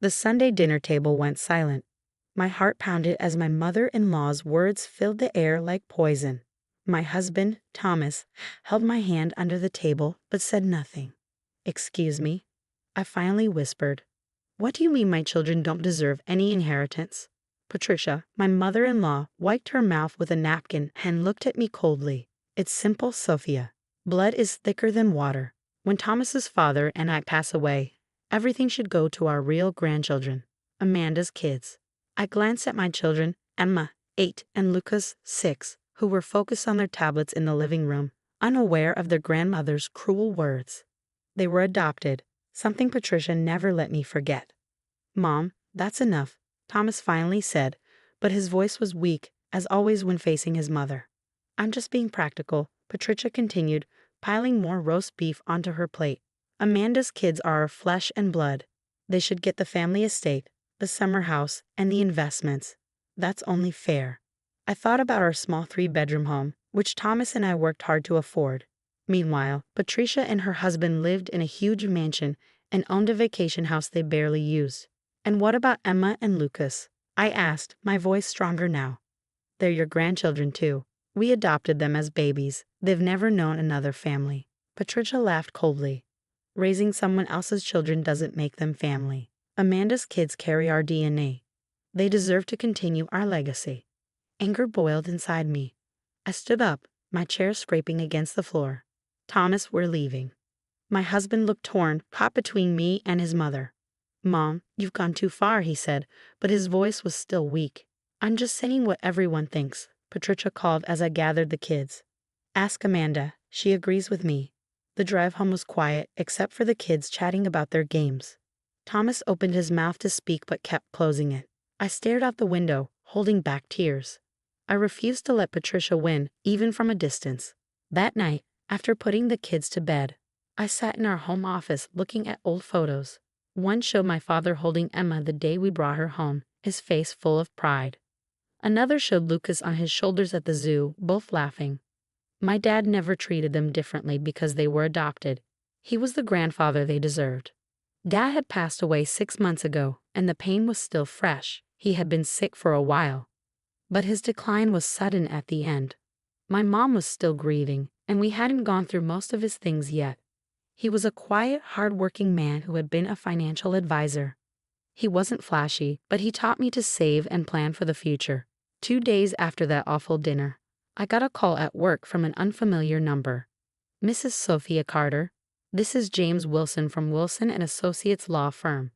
The Sunday dinner table went silent. My heart pounded as my mother-in-law's words filled the air like poison. My husband, Thomas, held my hand under the table but said nothing. "Excuse me," I finally whispered. "What do you mean my children don't deserve any inheritance?" Patricia, my mother-in-law, wiped her mouth with a napkin and looked at me coldly. "It's simple, Sophia. Blood is thicker than water. When Thomas's father and I pass away, everything should go to our real grandchildren, Amanda's kids." I glanced at my children, Emma, 8, and Lucas, 6, who were focused on their tablets in the living room, unaware of their grandmother's cruel words. They were adopted, something Patricia never let me forget. "Mom, that's enough," Thomas finally said, but his voice was weak, as always when facing his mother. "I'm just being practical," Patricia continued, piling more roast beef onto her plate. "Amanda's kids are our flesh and blood. They should get the family estate, the summer house, and the investments. That's only fair." I thought about our small 3-bedroom home, which Thomas and I worked hard to afford. Meanwhile, Patricia and her husband lived in a huge mansion and owned a vacation house they barely used. "And what about Emma and Lucas?" I asked, my voice stronger now. "They're your grandchildren too. We adopted them as babies. They've never known another family." Patricia laughed coldly. "Raising someone else's children doesn't make them family. Amanda's kids carry our DNA. They deserve to continue our legacy." Anger boiled inside me. I stood up, my chair scraping against the floor. "Thomas, we're leaving." My husband looked torn, caught between me and his mother. "Mom, you've gone too far," he said, but his voice was still weak. "I'm just saying what everyone thinks," Patricia called as I gathered the kids. "Ask Amanda. She agrees with me." The drive home was quiet, except for the kids chatting about their games. Thomas opened his mouth to speak but kept closing it. I stared out the window, holding back tears. I refused to let Patricia win, even from a distance. That night, after putting the kids to bed, I sat in our home office looking at old photos. One showed my father holding Emma the day we brought her home, his face full of pride. Another showed Lucas on his shoulders at the zoo, both laughing. My dad never treated them differently because they were adopted. He was the grandfather they deserved. Dad had passed away 6 months ago, and the pain was still fresh. He had been sick for a while. But his decline was sudden at the end. My mom was still grieving, and we hadn't gone through most of his things yet. He was a quiet, hard-working man who had been a financial advisor. He wasn't flashy, but he taught me to save and plan for the future. 2 days after that awful dinner, I got a call at work from an unfamiliar number. "Mrs. Sophia Carter, this is James Wilson from Wilson and Associates Law Firm.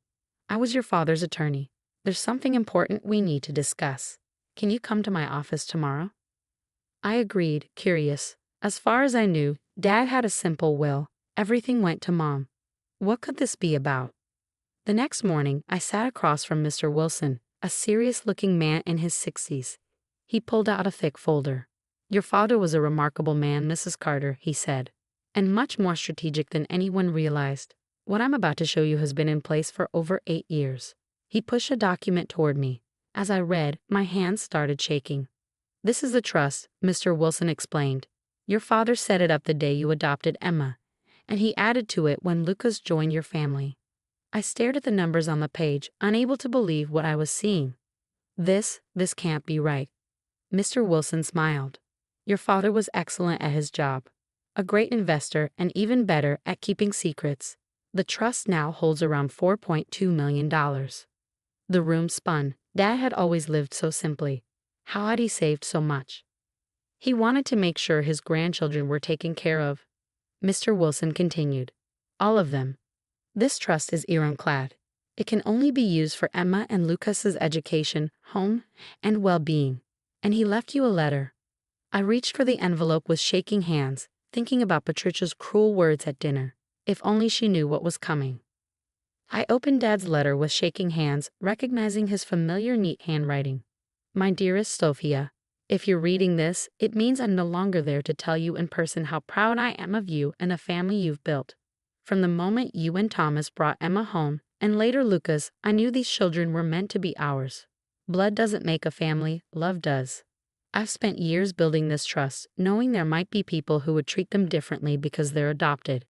I was your father's attorney. There's something important we need to discuss. Can you come to my office tomorrow?" I agreed, curious. As far as I knew, Dad had a simple will. Everything went to Mom. What could this be about? The next morning, I sat across from Mr. Wilson, a serious-looking man in his 60s. He pulled out a thick folder. "Your father was a remarkable man, Mrs. Carter," he said, "and much more strategic than anyone realized. What I'm about to show you has been in place for over 8 years. He pushed a document toward me. As I read, my hands started shaking. "This is the trust," Mr. Wilson explained. "Your father set it up the day you adopted Emma, and he added to it when Lucas joined your family." I stared at the numbers on the page, unable to believe what I was seeing. This can't be right." Mr. Wilson smiled. "Your father was excellent at his job, a great investor, and even better at keeping secrets. The trust now holds around $4.2 million. The room spun. Dad had always lived so simply. How had he saved so much? He wanted to make sure his grandchildren were taken care of. Mr. Wilson continued. "All of them. This trust is ironclad. It can only be used for Emma and Lucas's education, home, and well-being." And he left you a letter. I reached for the envelope with shaking hands, thinking about Patricia's cruel words at dinner. If only she knew what was coming. I opened Dad's letter with shaking hands, recognizing his familiar neat handwriting. "My dearest Sophia, if you're reading this, it means I'm no longer there to tell you in person how proud I am of you and the family you've built. From the moment you and Thomas brought Emma home, and later Lucas, I knew these children were meant to be ours. Blood doesn't make a family, love does. I've spent years building this trust, knowing there might be people who would treat them differently because they're adopted.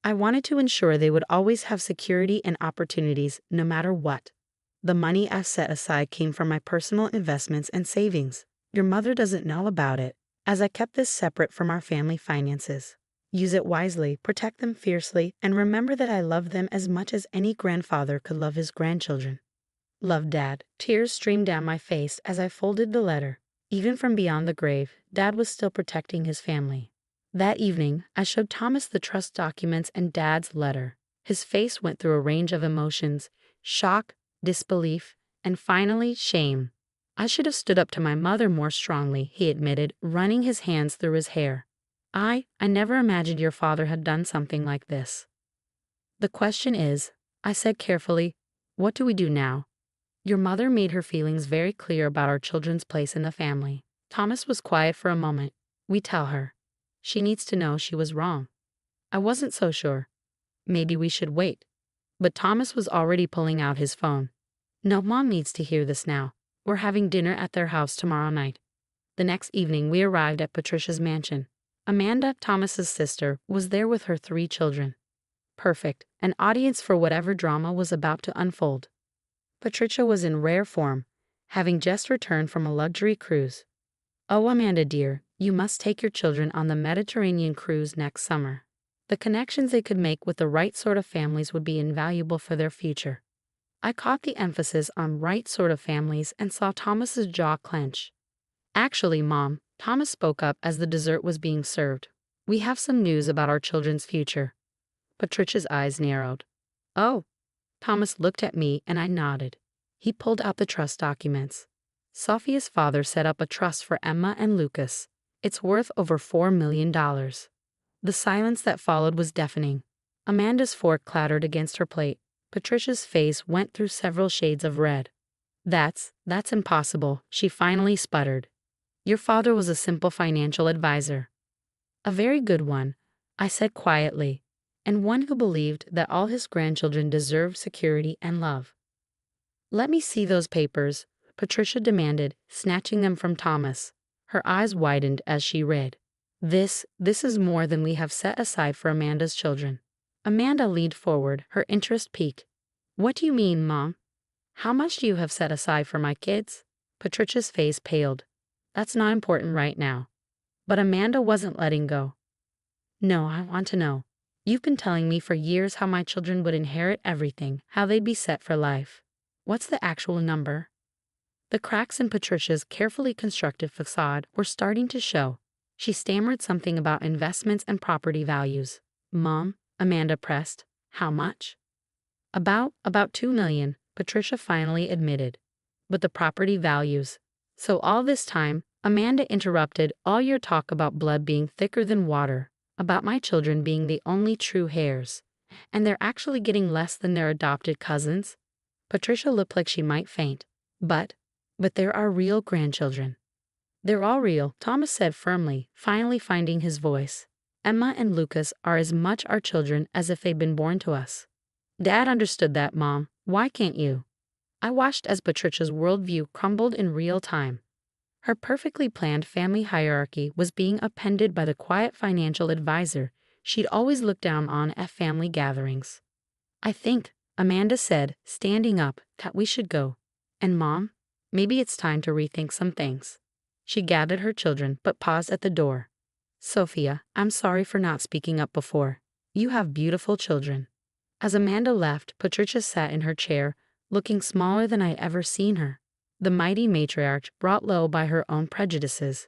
I wanted to ensure they would always have security and opportunities no matter what. The money I set aside came from my personal investments and savings. Your mother doesn't know about it, as I kept this separate from our family finances. Use it wisely, protect them fiercely, and remember that I love them as much as any grandfather could love his grandchildren. Love, Dad. Tears streamed down my face as I folded the letter. Even from beyond the grave, Dad was still protecting his family. That evening, I showed Thomas the trust documents and Dad's letter. His face went through a range of emotions: shock, disbelief, and finally, shame. I should have stood up to my mother more strongly, he admitted, running his hands through his hair. I never imagined your father had done something like this. The question is, I said carefully, what do we do now? Your mother made her feelings very clear about our children's place in the family. Thomas was quiet for a moment. We tell her. She needs to know she was wrong. I wasn't so sure. Maybe we should wait. But Thomas was already pulling out his phone. No, Mom needs to hear this now. We're having dinner at their house tomorrow night. The next evening we arrived at Patricia's mansion. Amanda, Thomas's sister, was there with her 3 children. Perfect, an audience for whatever drama was about to unfold. Patricia was in rare form, having just returned from a luxury cruise. Oh, Amanda dear, you must take your children on the Mediterranean cruise next summer. The connections they could make with the right sort of families would be invaluable for their future. I caught the emphasis on right sort of families and saw Thomas's jaw clench. Actually, Mom, Thomas spoke up as the dessert was being served. We have some news about our children's future. Patricia's eyes narrowed. Oh. Thomas looked at me and I nodded. He pulled out the trust documents. Sophia's father set up a trust for Emma and Lucas. It's worth over $4 million. The silence that followed was deafening. Amanda's fork clattered against her plate. Patricia's face went through several shades of red. That's impossible, she finally sputtered. Your father was a simple financial advisor. A very good one, I said quietly, and one who believed that all his grandchildren deserved security and love. Let me see those papers, Patricia demanded, snatching them from Thomas. Her eyes widened as she read. This is more than we have set aside for Amanda's children. Amanda leaned forward, her interest piqued. What do you mean, Mom? How much do you have set aside for my kids? Patricia's face paled. That's not important right now. But Amanda wasn't letting go. No, I want to know. You've been telling me for years how my children would inherit everything, how they'd be set for life. What's the actual number? The cracks in Patricia's carefully constructed facade were starting to show. She stammered something about investments and property values. Mom, Amanda pressed. How much? About $2 million, Patricia finally admitted. But the property values. So all this time, Amanda interrupted, all your talk about blood being thicker than water, about my children being the only true heirs, and they're actually getting less than their adopted cousins? Patricia looked like she might faint. But there are real grandchildren. They're all real, Thomas said firmly, finally finding his voice. Emma and Lucas are as much our children as if they'd been born to us. Dad understood that, Mom. Why can't you? I watched as Patricia's worldview crumbled in real time. Her perfectly planned family hierarchy was being upended by the quiet financial advisor she'd always looked down on at family gatherings. I think, Amanda said, standing up, that we should go. And Mom, maybe it's time to rethink some things. She gathered her children but paused at the door. Sophia, I'm sorry for not speaking up before. You have beautiful children. As Amanda left, Patricia sat in her chair, looking smaller than I'd ever seen her. The mighty matriarch brought low by her own prejudices.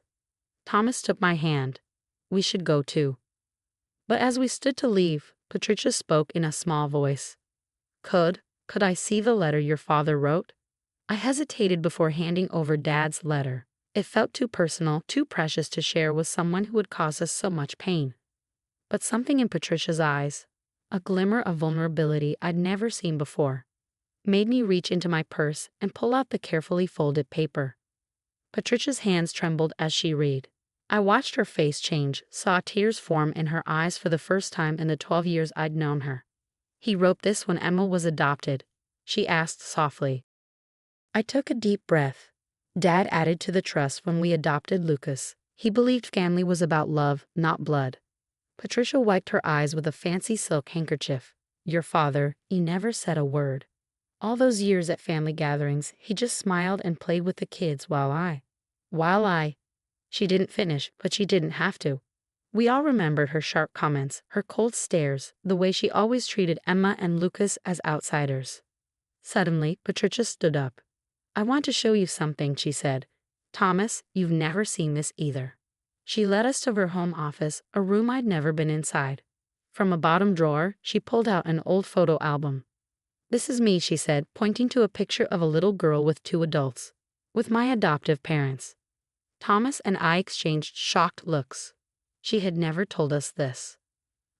Thomas took my hand. We should go too. But as we stood to leave, Patricia spoke in a small voice. Could I see the letter your father wrote? I hesitated before handing over Dad's letter. It felt too personal, too precious to share with someone who would cause us so much pain. But something in Patricia's eyes, a glimmer of vulnerability I'd never seen before, made me reach into my purse and pull out the carefully folded paper. Patricia's hands trembled as she read. I watched her face change, saw tears form in her eyes for the first time in the 12 years I'd known her. He wrote this when Emma was adopted, she asked softly. I took a deep breath. Dad added to the trust when we adopted Lucas. He believed family was about love, not blood. Patricia wiped her eyes with a fancy silk handkerchief. Your father, he never said a word. All those years at family gatherings, he just smiled and played with the kids while I, she didn't finish, but she didn't have to. We all remembered her sharp comments, her cold stares, the way she always treated Emma and Lucas as outsiders. Suddenly, Patricia stood up. I want to show you something, she said. Thomas, you've never seen this either. She led us to her home office, a room I'd never been inside. From a bottom drawer, she pulled out an old photo album. This is me, she said, pointing to a picture of a little girl with two adults. With my adoptive parents. Thomas and I exchanged shocked looks. She had never told us this.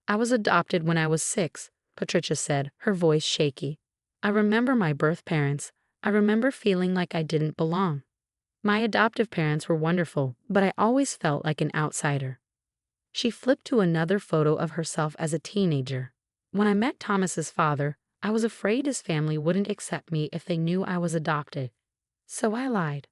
I was adopted when I was 6, Patricia said, her voice shaky. I remember my birth parents. I remember feeling like I didn't belong. My adoptive parents were wonderful, but I always felt like an outsider. She flipped to another photo of herself as a teenager. When I met Thomas's father, I was afraid his family wouldn't accept me if they knew I was adopted. So I lied.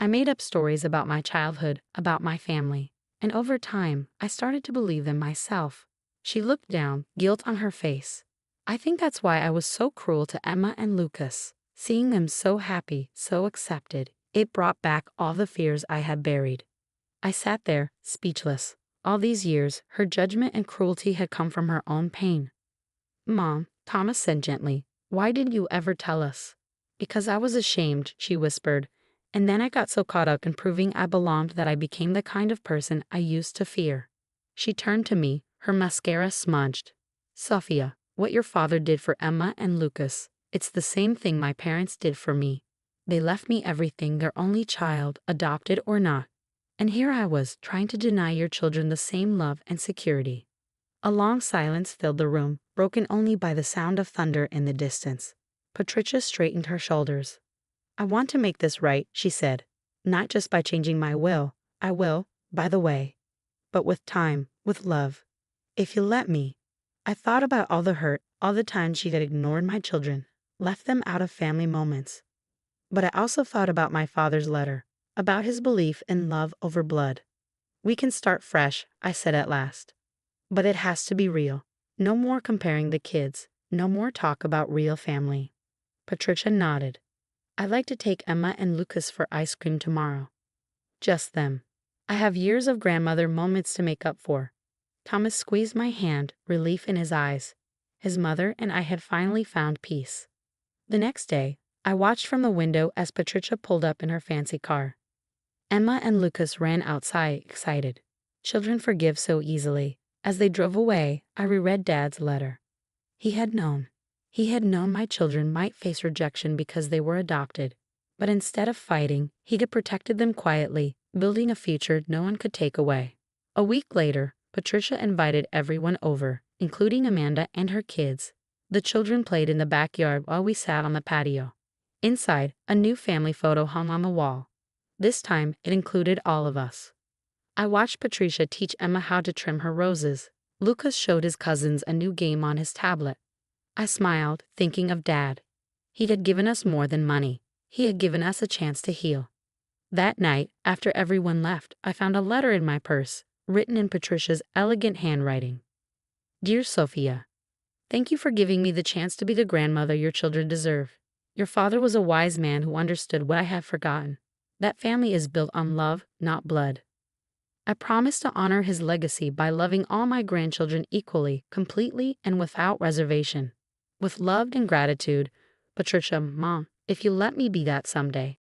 I made up stories about my childhood, about my family, and over time, I started to believe them myself. She looked down, guilt on her face. I think that's why I was so cruel to Emma and Lucas. Seeing them so happy, so accepted, it brought back all the fears I had buried. I sat there, speechless. All these years, her judgment and cruelty had come from her own pain. Mom, Thomas said gently, why didn't you ever tell us? Because I was ashamed, she whispered. And then I got so caught up in proving I belonged that I became the kind of person I used to fear. She turned to me, her mascara smudged. Sophia, what your father did for Emma and Lucas, it's the same thing my parents did for me. They left me everything, their only child, adopted or not. And here I was, trying to deny your children the same love and security. A long silence filled the room, broken only by the sound of thunder in the distance. Patricia straightened her shoulders. I want to make this right, she said. Not just by changing my will. I will, by the way. But with time, with love. If you let me. I thought about all the hurt, all the times she had ignored my children, left them out of family moments. But I also thought about my father's letter, about his belief in love over blood. We can start fresh, I said at last. But it has to be real. No more comparing the kids. No more talk about real family. Patricia nodded. I'd like to take Emma and Lucas for ice cream tomorrow. Just them. I have years of grandmother moments to make up for. Thomas squeezed my hand, relief in his eyes. His mother and I had finally found peace. The next day, I watched from the window as Patricia pulled up in her fancy car. Emma and Lucas ran outside, excited. Children forgive so easily. As they drove away, I reread Dad's letter. He had known. He had known my children might face rejection because they were adopted. But instead of fighting, he had protected them quietly, building a future no one could take away. A week later, Patricia invited everyone over, including Amanda and her kids. The children played in the backyard while we sat on the patio. Inside, a new family photo hung on the wall. This time, it included all of us. I watched Patricia teach Emma how to trim her roses. Lucas showed his cousins a new game on his tablet. I smiled, thinking of Dad. He had given us more than money. He had given us a chance to heal. That night, after everyone left, I found a letter in my purse, written in Patricia's elegant handwriting. Dear Sophia, thank you for giving me the chance to be the grandmother your children deserve. Your father was a wise man who understood what I had forgotten. That family is built on love, not blood. I promise to honor his legacy by loving all my grandchildren equally, completely, and without reservation. With love and gratitude, Patricia, Mom, if you let me be that someday.